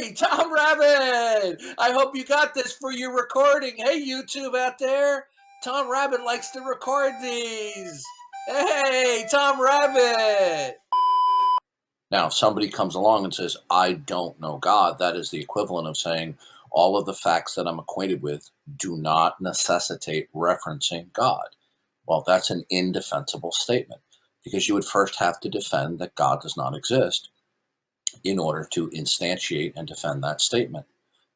Hey, Tom Rabbit! I hope you got this for your recording. Hey, YouTube out there. Tom Rabbit likes to record these. Hey, Tom Rabbit! Now, if somebody comes along and says, I don't know God, that is the equivalent of saying all of the facts that I'm acquainted with do not necessitate referencing God. Well, that's an indefensible statement because you would first have to defend that God does not exist in order to instantiate and defend that statement.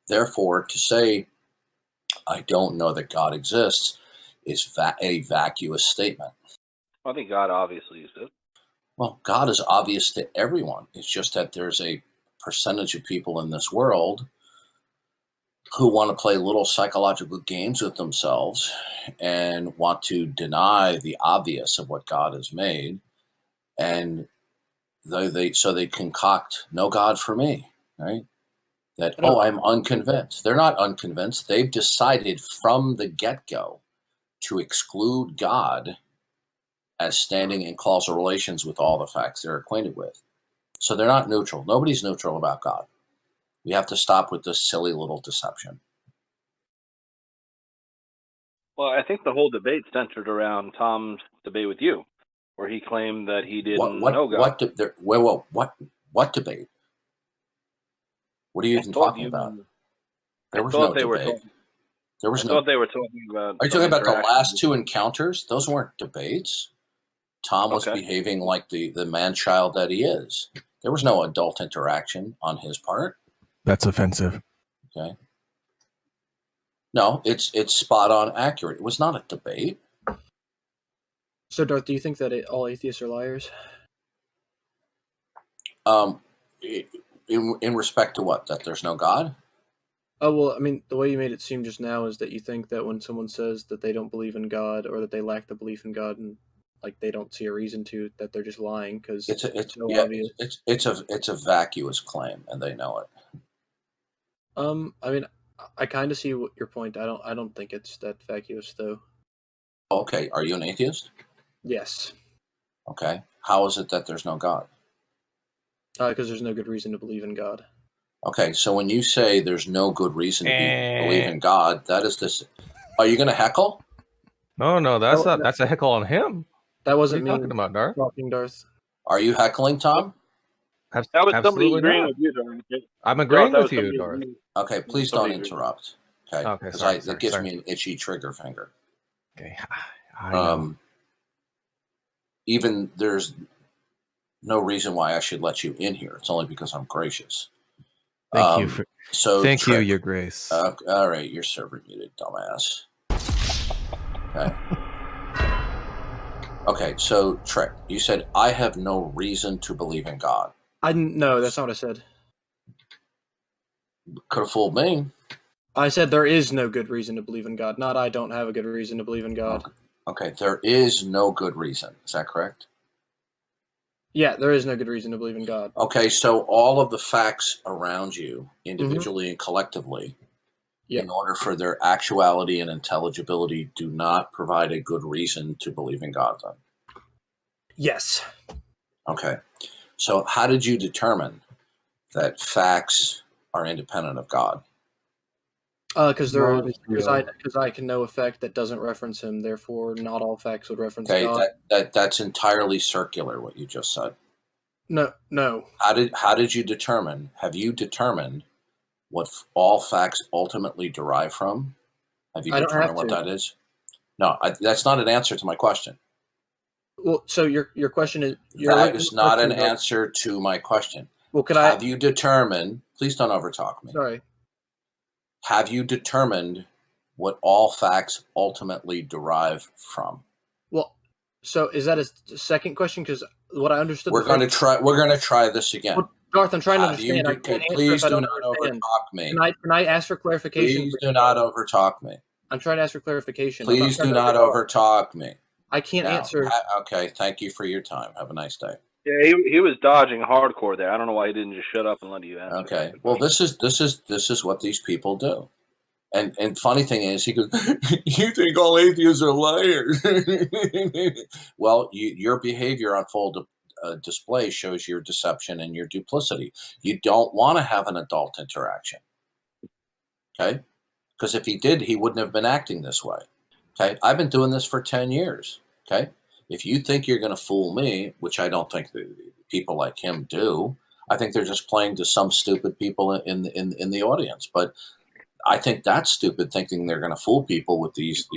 Therefore, to say, I don't know that God exists is a vacuous statement. I think God obviously exists. Well, God is obvious to everyone. It's just that there's a percentage of people in this world who want to play little psychological games with themselves and want to deny the obvious of what God has made. And they concoct no God for me, right? That, I'm unconvinced. They're not unconvinced. They've decided from the get-go to exclude God as standing in causal relations with all the facts they're acquainted with. So they're not neutral. Nobody's neutral about God. We have to stop with this silly little deception. Well, I think the whole debate centered around Tom's debate with you, where he claimed that he didn't know God. What debate? What are you even talking about? There was no debate. There was no. I thought they were talking about. Are you talking about the last two encounters? Those weren't debates. Tom was behaving like the man-child that he is. There was no adult interaction on his part. That's offensive. Okay. No, it's spot on accurate. It was not a debate. So, Darth, do you think that all atheists are liars? In respect to what? That there's no God? Oh, well, I mean, the way you made it seem just now is that you think that when someone says that they don't believe in God or that they lack the belief in God and like they don't see a reason to, that they're just lying because it's a vacuous claim and they know it. I mean, I kind of see your point. I don't think it's that vacuous though. Okay, are you an atheist? Yes. Okay, how is it that there's no God? Because there's no good reason to believe in God. Okay, so when you say there's no good reason to believe in God, that is this. Are you going to heckle? No, that's a heckle on him. That wasn't me talking about, Darth. Talking, Darth. Are you heckling, Tom? That was somebody agreeing with you, Darth. I'm agreeing with you, Darth. Okay, please don't interrupt. Okay, because it gives me an itchy trigger finger. Okay, even there's no reason why I should let you in here. It's only because I'm gracious. Thank you, Your Grace. All right, you're server muted, dumbass. Okay. Okay, so Trick, you said I have no reason to believe in God. No, that's not what I said. Could have fooled me. I said there is no good reason to believe in God. Not I don't have a good reason to believe in God. Okay, there is no good reason. Is that correct? Yeah, there is no good reason to believe in God. Okay, so all of the facts around you, individually and collectively, in order for their actuality and intelligibility, do not provide a good reason to believe in God then? Yes. Okay. So how did you determine that facts are independent of God? Because I can know a fact that doesn't reference him, therefore not all facts would reference God. That's entirely circular, what you just said. No. How did you determine? Have you determined what all facts ultimately derive from? Have you determined what that is? No, that's not an answer to my question. Well, so your question is... That is not an answer to my question. Well, have you determined... Please don't overtalk me. Sorry. Have you determined what all facts ultimately derive from? Well, so is that a second question? Because what I understood... We're going to try this again. Well, Darth, I'm trying to understand. Please do not overtalk me. Can I ask for clarification? Please do not overtalk me. I'm trying to ask for clarification. Please do not overtalk me. I can't answer. Okay, thank you for your time. Have a nice day. Yeah, he was dodging hardcore there. I don't know why he didn't just shut up and let you answer. Okay. Well, this is what these people do. And funny thing is, he goes, "You think all atheists are liars?" Well, your behavior display shows your deception and your duplicity. You don't want to have an adult interaction. Okay? Because if he did, he wouldn't have been acting this way. Okay? I've been doing this for 10 years. Okay? If you think you're going to fool me, which I don't think people like him do, I think they're just playing to some stupid people in the audience. But I think that's stupid, thinking they're going to fool people with these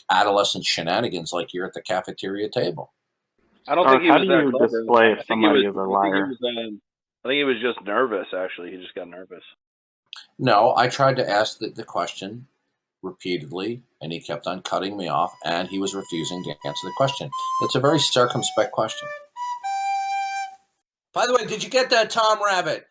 adolescent shenanigans like you're at the cafeteria table. I don't think he was that clever. Display if somebody is a liar? I think he was just nervous, actually. He just got nervous. No, I tried to ask the question repeatedly, and he kept on cutting me off, and he was refusing to answer the question. It's a very circumspect question. By the way, did you get that, Tom Rabbit?